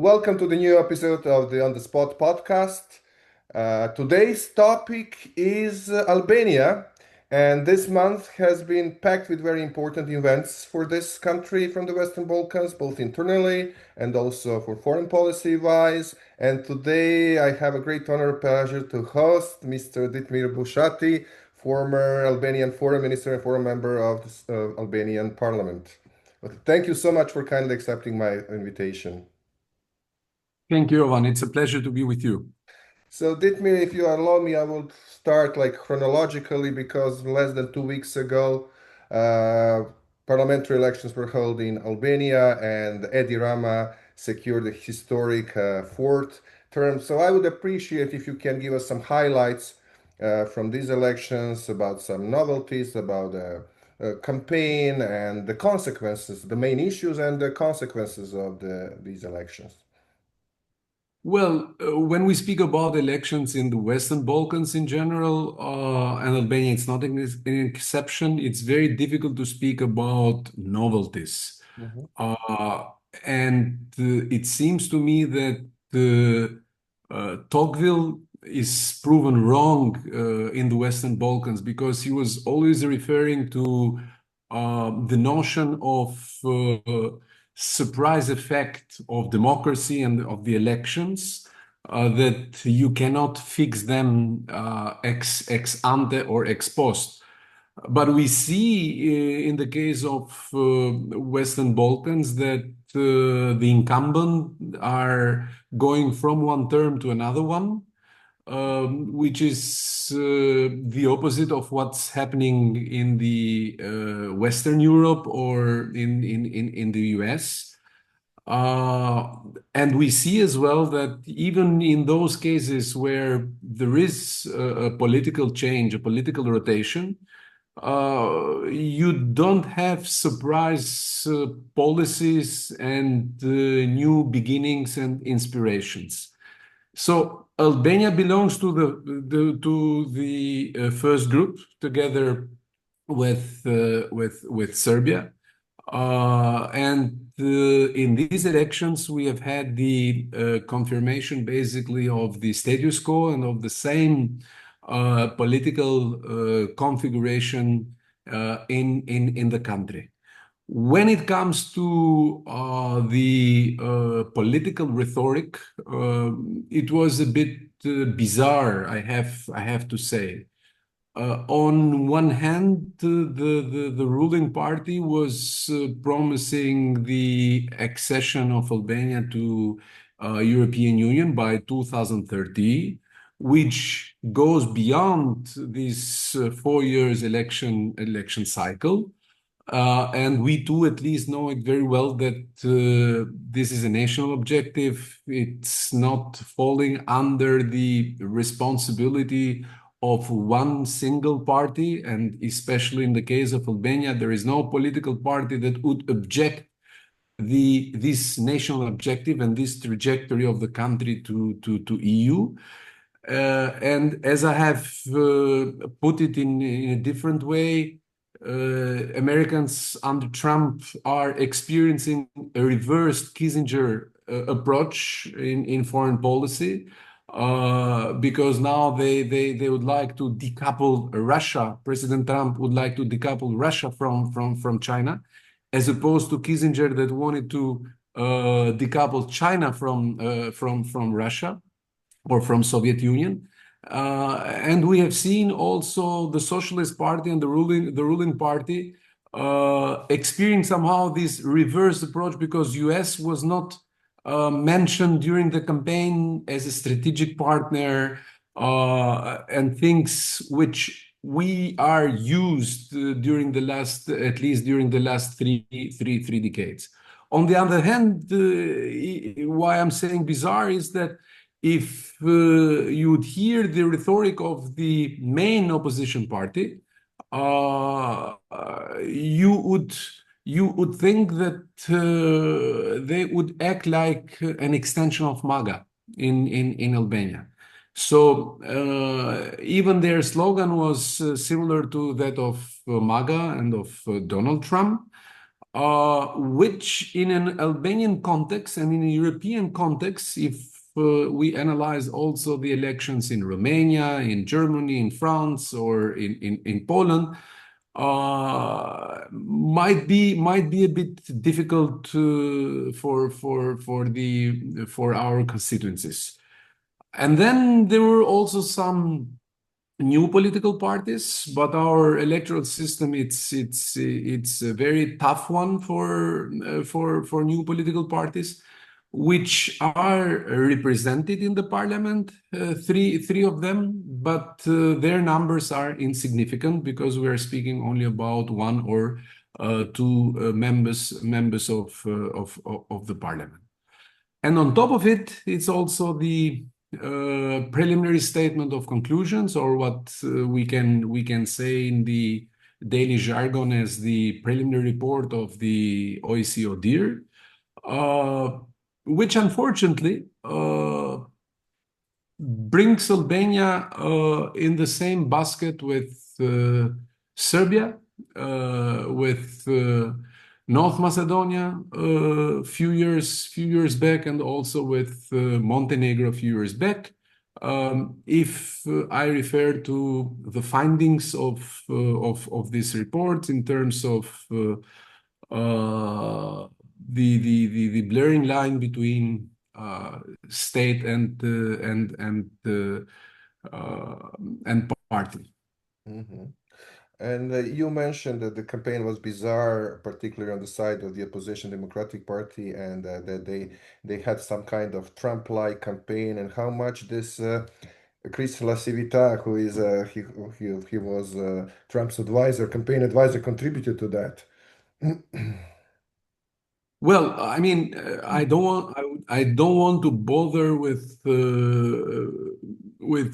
Welcome to the new episode of the On the Spot podcast. Today's topic is Albania, and this month has been packed with very important events for this country from the Western Balkans, both internally and also for foreign policy wise. And today I have a great honor and pleasure to host Mr. Ditmir Bushati, former Albanian foreign minister and former member of the Albanian parliament. Thank you so much for kindly accepting my invitation. Thank you, Jovan. It's a pleasure to be with you. So, Ditmir, if you allow me, I will start like chronologically because less than 2 weeks ago, uh, parliamentary elections were held in Albania and Edi Rama secured a historic fourth term. So, I would appreciate if you can give us some highlights from these elections about some novelties, about the campaign and the consequences, the main issues and the consequences of these elections. Well, when we speak about elections in the Western Balkans in general, and Albania, it's not an exception, it's very difficult to speak about novelties. Mhm. Uh, and it seems to me that Tocqueville is proven wrong in the Western Balkans because he was always referring to the notion of surprise effect of democracy and of the elections, that you cannot fix them ex ante or ex post. But we see in the case of Western Balkans that the incumbent are going from one term to another one, which is the opposite of what's happening in the Western Europe or in the US. Uh, and we see as well that even in those cases where there is a political change, a political rotation, you don't have surprise policies and new beginnings and inspirations. So Albania belongs to the first group together with Serbia, and in these elections we have had the confirmation basically of the status quo and of the same political configuration in the country. When it comes to the political rhetoric, it was a bit bizarre, I have to say. On one hand, the ruling party was promising the accession of Albania to European Union by 2030, which goes beyond this 4 years election cycle. And we too at least know it very well that this is a national objective. It's not falling under the responsibility of one single party. And especially in the case of Albania, there is no political party that would object this national objective and this trajectory of the country to EU. And as I have put it in a different way, Americans under Trump are experiencing a reversed Kissinger approach in foreign policy, because now they would like to decouple Russia. President Trump would like to decouple Russia from China, as opposed to Kissinger that wanted to decouple China from Russia or from Soviet Union. And we have seen also the Socialist Party and the ruling party experience somehow this reverse approach, because US was not mentioned during the campaign as a strategic partner, and things which we are used during the last, at least during the last three decades. On the other hand, why I'm saying bizarre is that if you would hear the rhetoric of the main opposition party, uh, you would you would think that they would act like an extension of MAGA in Albania. So even their slogan was similar to that of MAGA and of Donald Trump. which in an Albanian context and in a European context, if we analyze also the elections in Romania, in Germany, in France, or in Poland, might be a bit difficult for our constituencies. And then there were also some new political parties, but our electoral system it's a very tough one for new political parties, which are represented in the parliament, three of them, but their numbers are insignificant because we are speaking only about one or two members of the parliament. And on top of it, it's also the preliminary statement of conclusions, or what we can say in the daily jargon as the preliminary report of the OEC ODIHR, uh, which unfortunately brings Albania in the same basket with Serbia, with North Macedonia few years back, and also with Montenegro a few years back. If I refer to the findings of this report in terms of the blurring line between state and party. Mhm. And you mentioned that the campaign was bizarre, particularly on the side of the opposition Democratic Party, and that they had some kind of Trump-like campaign, and how much this Chris Lasivita, who is he was Trump's advisor, campaign advisor, contributed to that. Well, I mean, I don't want to bother with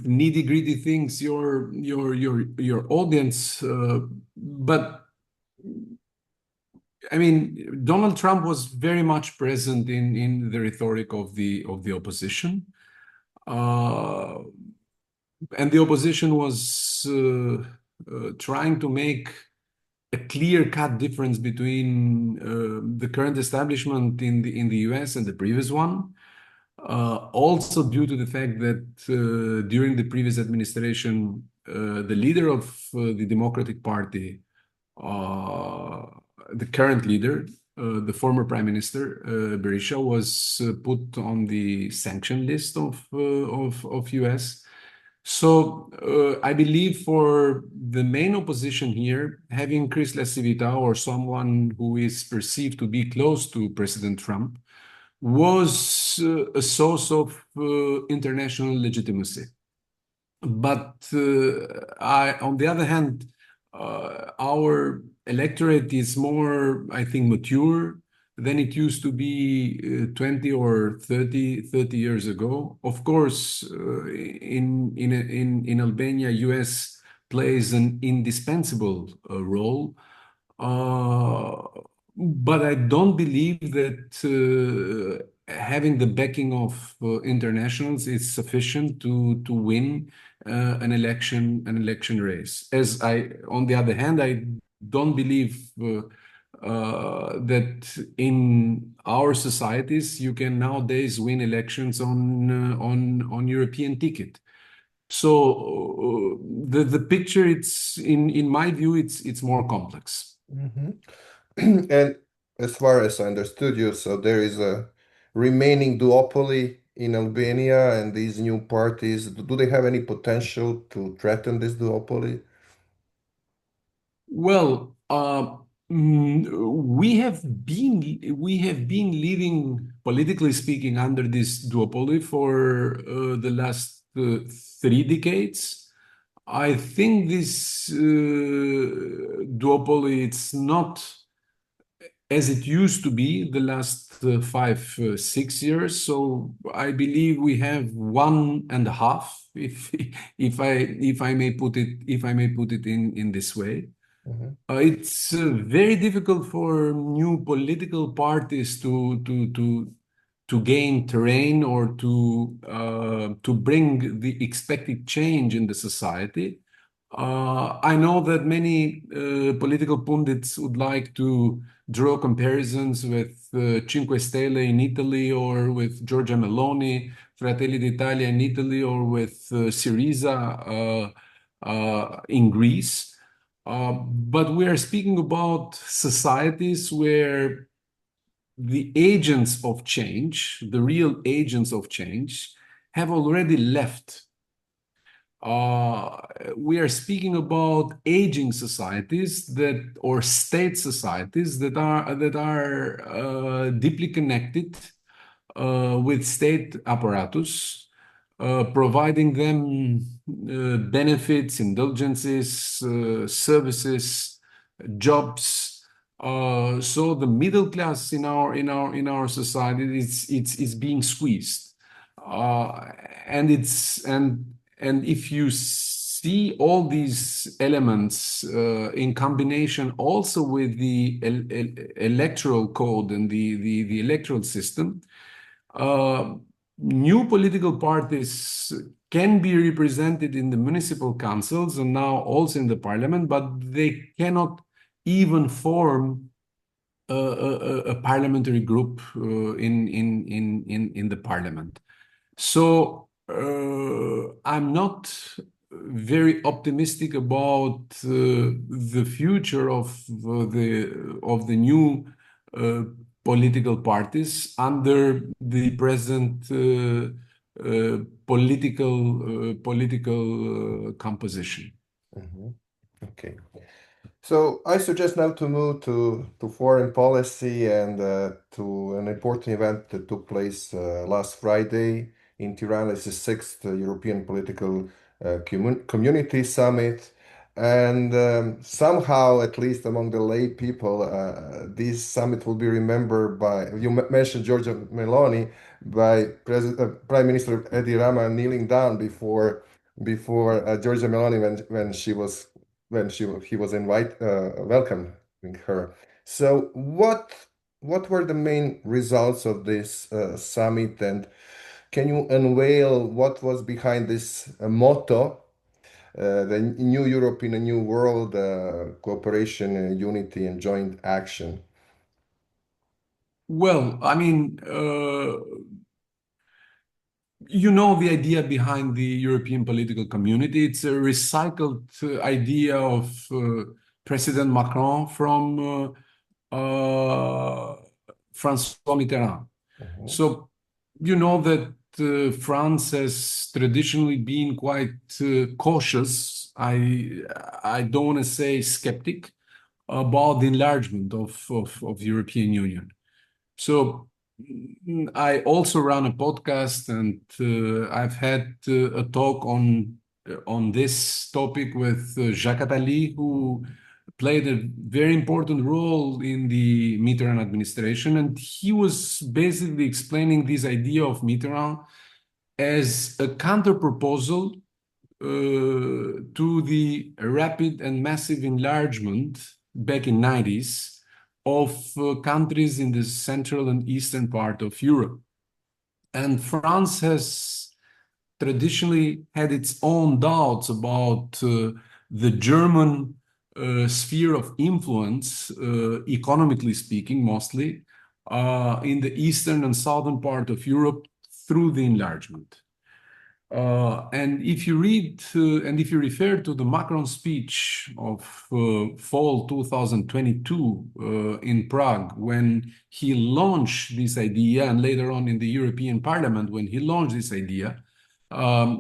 nitty-gritty things your audience, but I mean, Donald Trump was very much present in the rhetoric of the opposition, uh, and the opposition was trying to make a clear-cut difference between the current establishment in the US and the previous one. Also due to the fact that during the previous administration, the leader of the Democratic Party, uh, the current leader, the former Prime Minister Berisha, was put on the sanction list of US. So I believe for the main opposition here, having Chris Lasivita or someone who is perceived to be close to President Trump was a source of international legitimacy. But on the other hand, our electorate is more, I think, mature than it used to be 20 or 30 years ago. Of course, in Albania, US plays an indispensable role. Uh, but I don't believe that having the backing of internationals is sufficient to win an election race. On the other hand, I don't believe that in our societies you can nowadays win elections on European ticket. So the picture, it's in my view, it's more complex. Mhm. And as far as I understood you, so there is a remaining duopoly in Albania, and these new parties, do they have any potential to threaten this duopoly? Well, we have been living, politically speaking, under this duopoly for the last 3 decades. I think this duopoly, it's not as it used to be the last 5, 6 years. So I believe we have one and a half, if I may put it in this way. Mhm. It's very difficult for new political parties to gain terrain or to bring the expected change in the society. I know that many political pundits would like to draw comparisons with Cinque Stelle in Italy or with Giorgia Meloni, Fratelli d'Italia in Italy, or with Syriza in Greece. But we are speaking about societies where the agents of change, the real agents of change, have already left. Uh, we are speaking about aging societies that, or state societies that are deeply connected with state apparatus, providing them benefits, indulgences, services, jobs. So the middle class in our society it's being squeezed, uh, and it's and if you see all these elements in combination also with the electoral code and the electoral system, uh, new political parties can be represented in the municipal councils and now also in the parliament, but they cannot even form a parliamentary group in the parliament. So I'm not very optimistic about the future of the new uh, political parties under the present political composition. Mhm. Okay. So I suggest now to move to foreign policy and to an important event that took place last Friday in Tirana. It's the sixth European Political Community Summit. And somehow, at least among the lay people, this summit will be remembered by, you mentioned Giorgia Meloni, by Prime Minister Edi Rama kneeling down before Giorgia Meloni when she was when he was welcoming her. So what were the main results of this summit, and can you unveil what was behind this motto, the new Europe in a new world, cooperation, unity, and joint action? Well, I mean, the idea behind the European political community. It's a recycled idea of President Macron from François Mitterrand. Mhm. So you know that France has traditionally been quite cautious. I don't want to say skeptic about the enlargement of the European Union. So I also run a podcast, and I've had a talk on this topic with Jacques Attali, who played a very important role in the Mitterrand administration, and he was basically explaining this idea of Mitterrand as a counter proposal to the rapid and massive enlargement back in 90s of countries in the central and eastern part of Europe. And France has traditionally had its own doubts about the German sphere of influence, economically speaking, mostly, in the eastern and southern part of Europe through the enlargement. And if you read and if you refer to the Macron speech of fall 2022 in Prague, when he launched this idea, and later on in the European Parliament, when he launched this idea,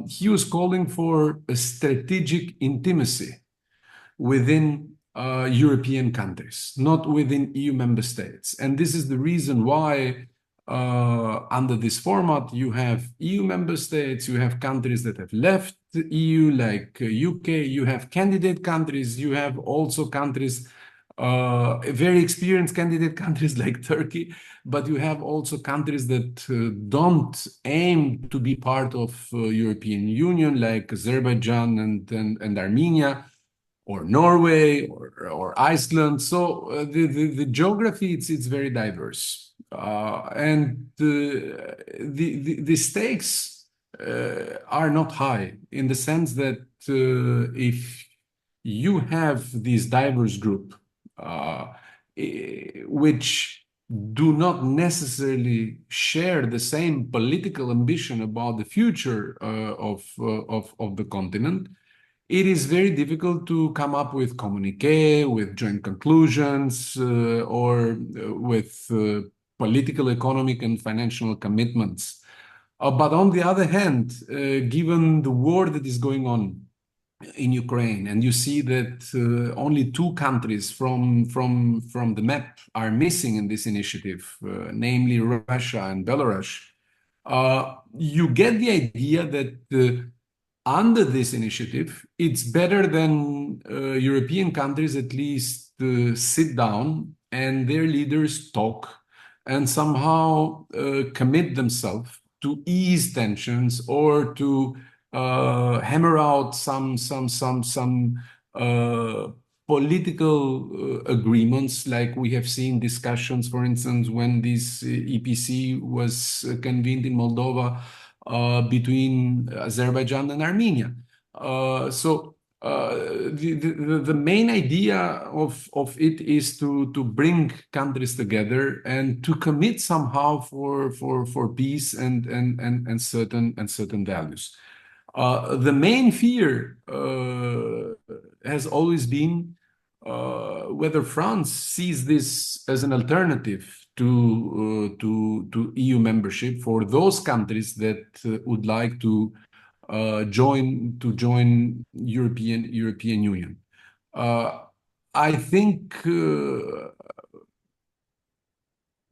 he was calling for a strategic intimacy within European countries, not within EU member states. And this is the reason why, under this format, you have EU member states, you have countries that have left the EU, like UK, you have candidate countries, you have also countries, very experienced candidate countries like Turkey, but you have also countries that don't aim to be part of European Union, like Azerbaijan and Armenia or Norway or Iceland. So the geography it's very diverse, and the stakes are not high in the sense that if you have this diverse group, which do not necessarily share the same political ambition about the future of the continent, it is very difficult to come up with communique, with joint conclusions, or with political, economic, and financial commitments. But on the other hand, given the war that is going on in Ukraine, and you see that only two countries from the map are missing in this initiative, namely Russia and Belarus, you get the idea that under this initiative, it's better than European countries at least sit down and their leaders talk and somehow commit themselves to ease tensions or to hammer out some political agreements, like we have seen discussions, for instance, when this EPC was convened in Moldova between Azerbaijan and Armenia. The main idea of it is to bring countries together and to commit somehow for peace and certain values. The main fear has always been whether France sees this as an alternative to EU membership for those countries that would like to join European Union. I think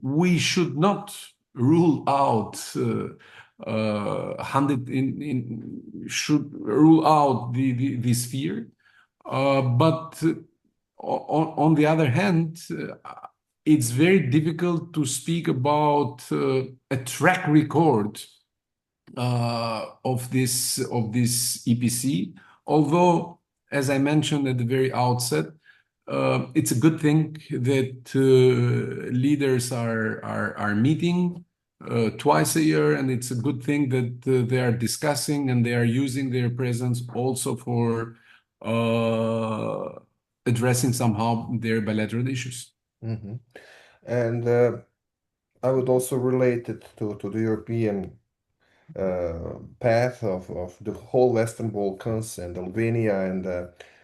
we should not rule out should rule out this fear, but on the other hand, it's very difficult to speak about a track record of this EPC. Although, as I mentioned at the very outset, it's a good thing that leaders are meeting twice a year, and it's a good thing that they are discussing and they are using their presence also for addressing somehow their bilateral issues. Mm-hmm. And I would also relate it to the European path of the whole Western Balkans and Albania. And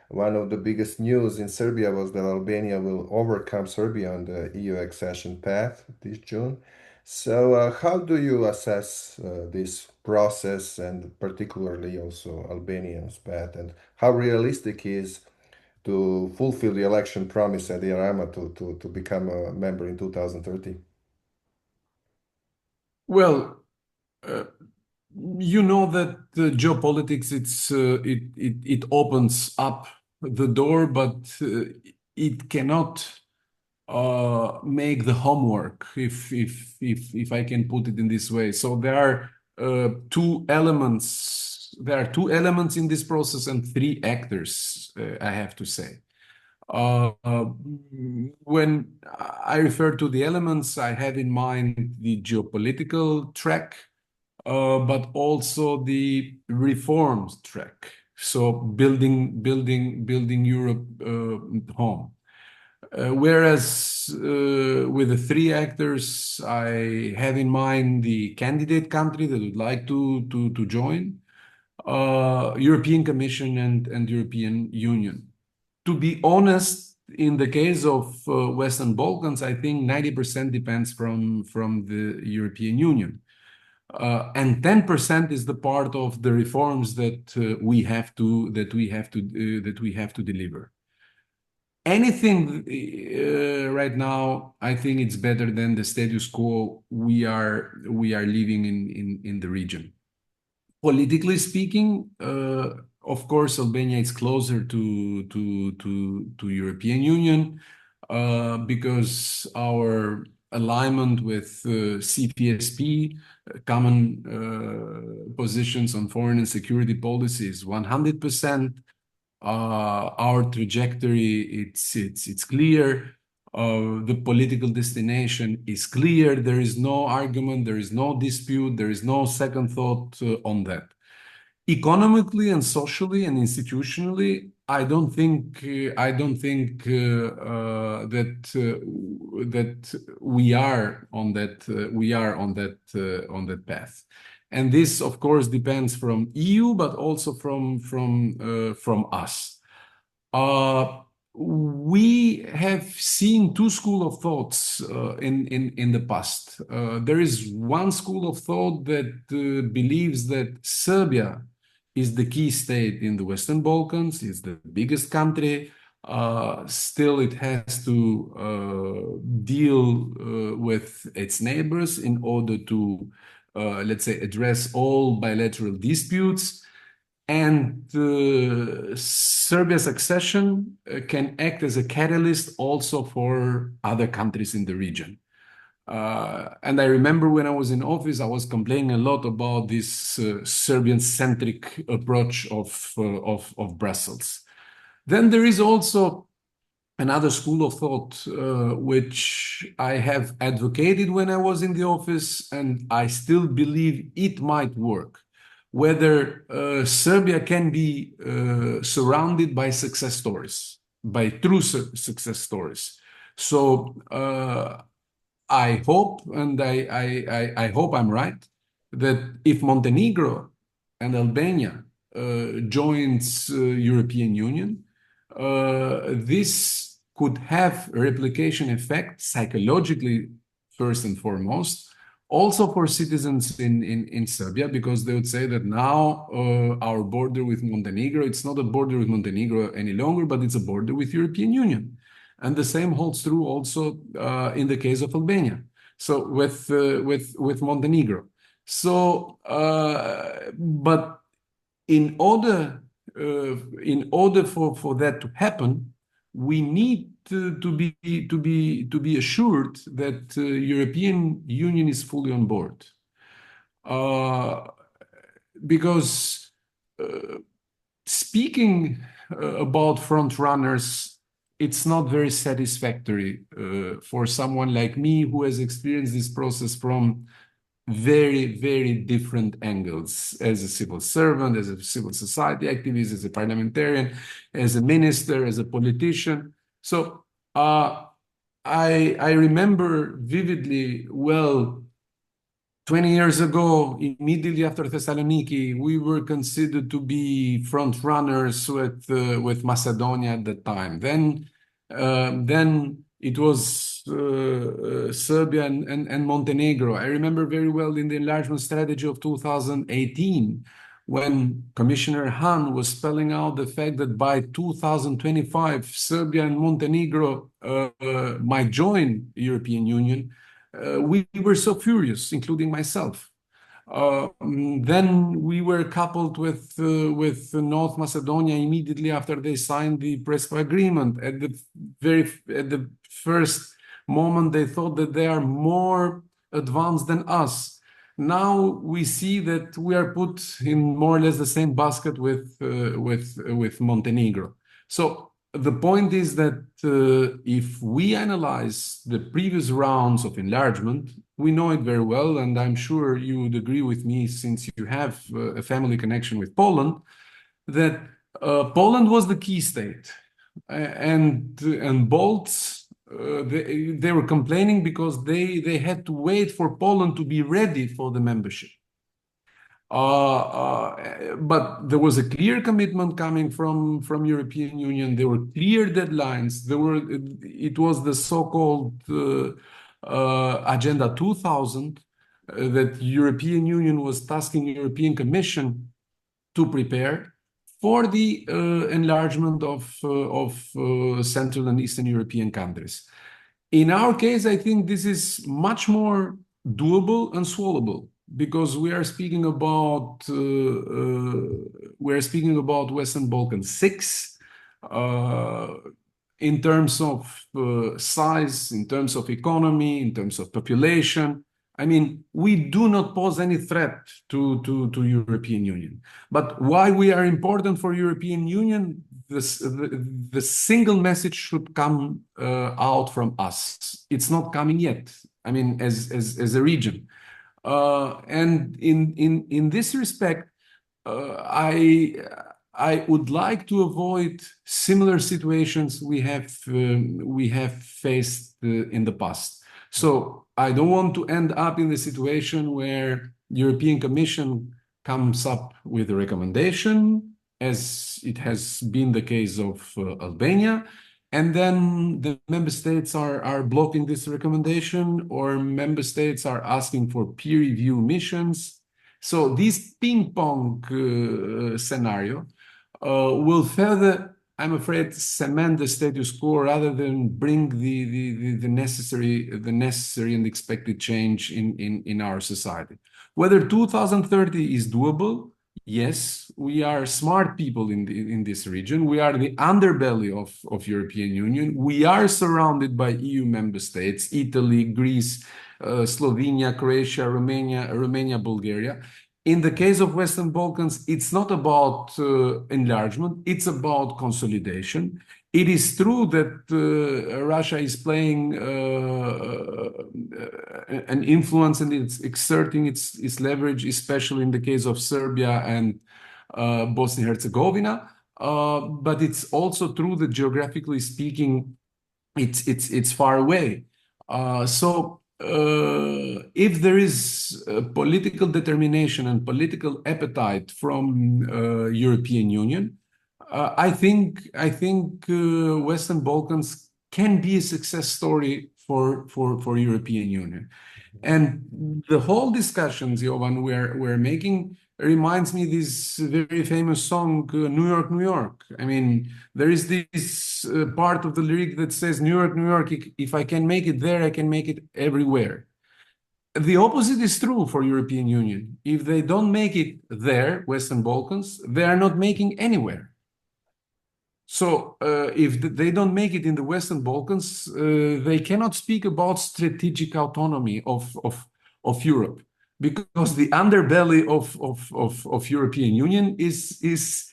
one of the biggest news in Serbia was that Albania will overcome Serbia on the EU accession path this June. So, how do you assess this process, and particularly also Albania's path, and how realistic is to fulfill the election promise at Irama to become a member in 2030? Well, you know that the geopolitics, it opens up the door, but it cannot make the homework, if I can put it in this way. So there are two elements. There are two elements in this process and three actors, I have to say. When I refer to the elements, I have in mind the geopolitical track, but also the reforms track. So building Europe home. Whereas with the three actors, I have in mind the candidate country that would like to join, European Commission and European Union. To be honest, in the case of Western Balkans, I think 90% depends from the European Union. And 10% is the part of the reforms that we have to deliver. Anything right now, I think it's better than the status quo we are living in the region. Politically speaking, of course, Albania is closer to European Union because our alignment with CPSP, common positions on foreign and security policy, is 100%. Our trajectory, it's clear. The political destination is clear. There is no argument, there is no dispute, there is no second thought on that. Economically and socially and institutionally, that we are on that path. And this, of course, depends from EU, but also from us. We have seen two schools of thoughts in the past. There is one school of thought that believes that Serbia is the key state in the Western Balkans, is the biggest country. Still, it has to deal with its neighbors in order to, let's say, address all bilateral disputes. And Serbia's accession can act as a catalyst also for other countries in the region. And I remember when I was in office, I was complaining a lot about this Serbian-centric approach of Brussels. Then there is also another school of thought which I have advocated when I was in the office, and I still believe it might work. Whether Serbia can be surrounded by success stories, by true success stories. So I hope, and I hope I'm right, that if Montenegro and Albania joins European Union, this could have a replication effect psychologically, first and foremost, also for citizens in Serbia, because they would say that now our border with Montenegro, it's not a border with Montenegro any longer, but it's a border with European Union. And the same holds true also in the case of Albania. So with Montenegro. So, but in order for that to happen, we need to be assured that European Union is fully on board, because speaking about front runners, it's not very satisfactory for someone like me who has experienced this process from very, very different angles, as a civil servant, as a civil society activist, as a parliamentarian, as a minister, as a politician. So I remember vividly well 20 years ago, immediately after Thessaloniki, we were considered to be front runners with Macedonia at the time. Then it was Serbia and Montenegro. I remember very well in the enlargement strategy of 2018, when Commissioner Hahn was spelling out the fact that by 2025, Serbia and Montenegro might join the European Union. We were so furious, including myself. Then we were coupled with North Macedonia immediately after they signed the Prespa agreement. At the first moment, they thought that they are more advanced than us. Now we see that we are put in more or less the same basket with Montenegro. So the point is that if we analyze the previous rounds of enlargement, we know it very well, and I'm sure you would agree with me, since you have a family connection with Poland, that Poland was the key state, and Balts they were complaining because they had to wait for Poland to be ready for the membership. But there was a clear commitment coming from European Union. There were clear deadlines. It was the so-called Agenda 2000 that European Union was tasking European Commission to prepare for the enlargement of Central and Eastern European countries. In our case, I think this is much more doable and swallowable, because we are speaking about Western Balkans 6 in terms of size, in terms of economy, in terms of population. I mean, we do not pose any threat to European Union. But why we are important for European Union, the single message should come out from us. It's not coming yet. I mean, as a region. And in this respect, I would like to avoid similar situations we have faced in the past. So I don't want to end up in the situation where European Commission comes up with a recommendation, as it has been the case of Albania, and then the member states are blocking this recommendation, or member states are asking for peer review missions. So this ping pong scenario will further, I'm afraid, cement the status quo rather than bring the necessary and expected change in our society. Whether 2030 is doable, yes, we are smart people in this region. We are the underbelly of European Union. We are surrounded by EU member states, Italy, Greece, Slovenia, Croatia, Romania, Bulgaria. In the case of Western Balkans, it's not about enlargement, it's about consolidation. It is true that Russia is playing an influence and it's exerting its leverage, especially in the case of Serbia and Bosnia and Herzegovina. But it's also true that geographically speaking, it's far away. If there is political determination and political appetite from European Union, I think Western Balkans can be a success story for European Union. And the whole discussions, Jovan, we're making reminds me this very famous song, New York, New York. I mean, there is this part of the lyric that says, New York, New York, if I can make it there, I can make it everywhere. The opposite is true for European Union. If they don't make it there, Western Balkans, they are not making anywhere. So if they don't make it in the Western Balkans, they cannot speak about strategic autonomy of Europe, because the underbelly of European Union is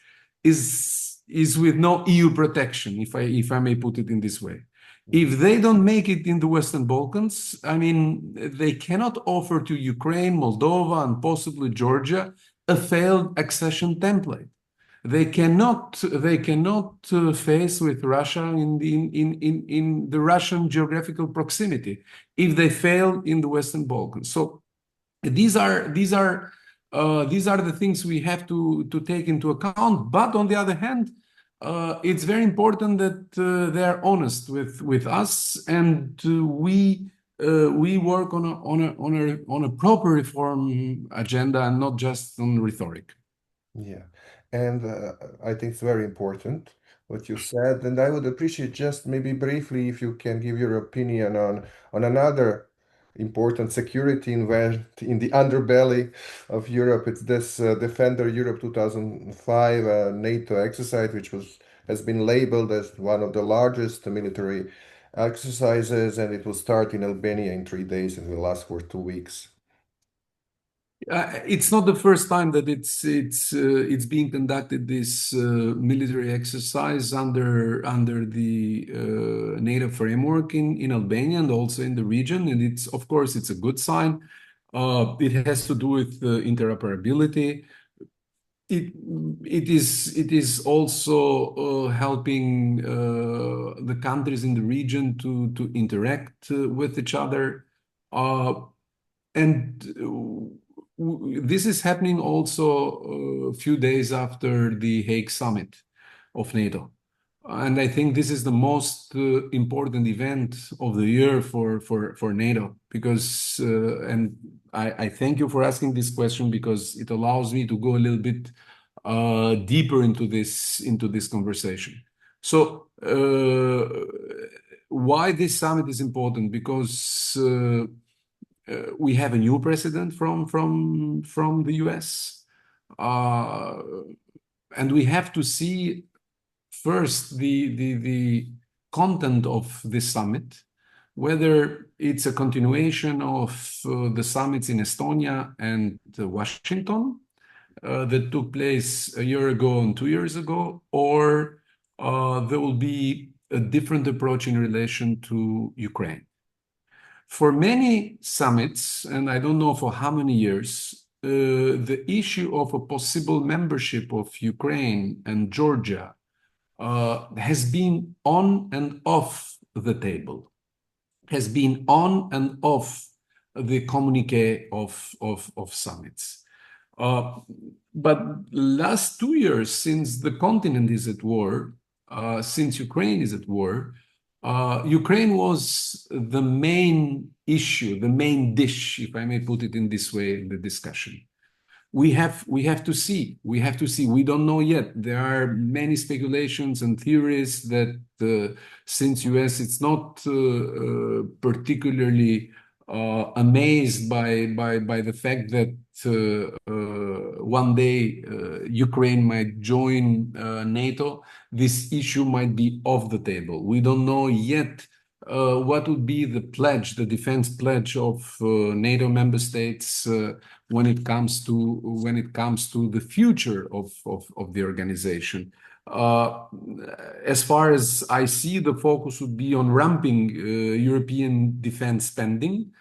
with no EU protection, if I may put it in this way. If they don't make it in the Western Balkans, I mean, they cannot offer to Ukraine, Moldova, and possibly Georgia a failed accession template. They cannot face with Russia in the Russian geographical proximity if they fail in the Western Balkans. So these are the things we have to take into account. But on the other hand, it's very important that they are honest with us, and we work on a proper reform agenda and not just on rhetoric. Yeah, and I think it's very important what you said, and I would appreciate just maybe briefly if you can give your opinion on another important security event in the underbelly of Europe. It's this Defender Europe 2005 NATO exercise, which has been labeled as one of the largest military exercises, and it will start in Albania in 3 days and will last for 2 weeks. It's not the first time that it's being conducted, this military exercise under the NATO framework in Albania and also in the region, and it's, of course, it's a good sign. It has to do with interoperability. It is also helping the countries in the region to interact with each other, and this is happening also a few days after the Hague summit of NATO. And I think this is the most important event of the year for NATO, because, and I thank you for asking this question, because it allows me to go a little bit deeper into this conversation. So why this summit is important? Because we have a new president from the US, and we have to see first the content of this summit, whether it's a continuation of the summits in Estonia and Washington that took place a year ago and 2 years ago, or there will be a different approach in relation to Ukraine. For many summits, and I don't know for how many years, the issue of a possible membership of Ukraine and Georgia has been on and off the table, has been on and off the communique of summits. Uh, but last 2 years, since the continent is at war, since Ukraine is at war, Ukraine was the main issue, the main dish, if I may put it in this way, in the discussion. We have to see. We don't know yet. There are many speculations and theories that since US it's not particularly amazed by the fact that one day Ukraine might join NATO, this issue might be off the table. We don't know yet what would be the pledge, the defense pledge of NATO member states when it comes to the future of the organization. Uh, as far as I see, the focus would be on ramping European defense spending,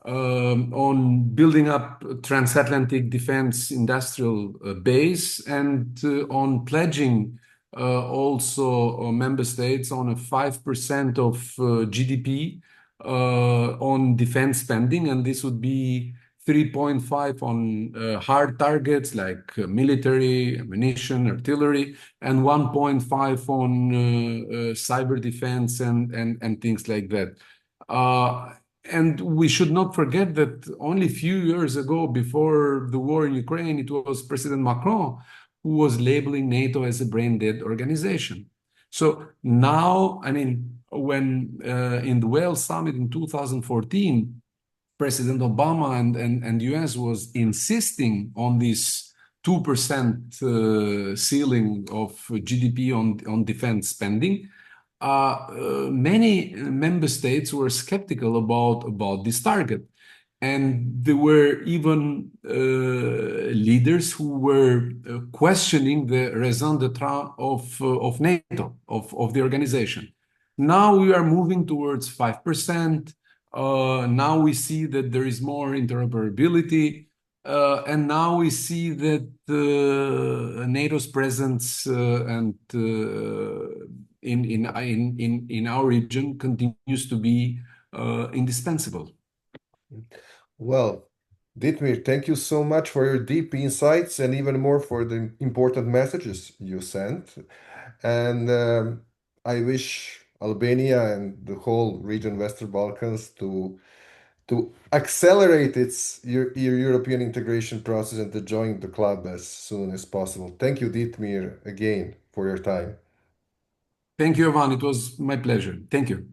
on building up transatlantic defense industrial base, and on pledging also member states on a 5% of GDP on defense spending, and this would be 3.5 on hard targets like military, ammunition, artillery, and 1.5 on cyber defense and things like that. And we should not forget that only a few years ago, before the war in Ukraine, it was President Macron who was labeling NATO as a brain dead organization. So now, I mean, when in the Wales summit in 2014, President Obama and US was insisting on this 2% ceiling of GDP on defense spending, many member states were skeptical about this target. And there were even leaders who were questioning the raison d'etre of NATO, of the organization. Now we are moving towards 5%. Now we see that there is more interoperability. And now we see that NATO's presence and in our region continues to be indispensable. Well, Ditmir, thank you so much for your deep insights and even more for the important messages you sent. And I wish Albania and the whole region, Western Balkans, to accelerate your European integration process and to join the club as soon as possible. Thank you, Ditmir, again for your time. Thank you, Ivan. It was my pleasure. Thank you.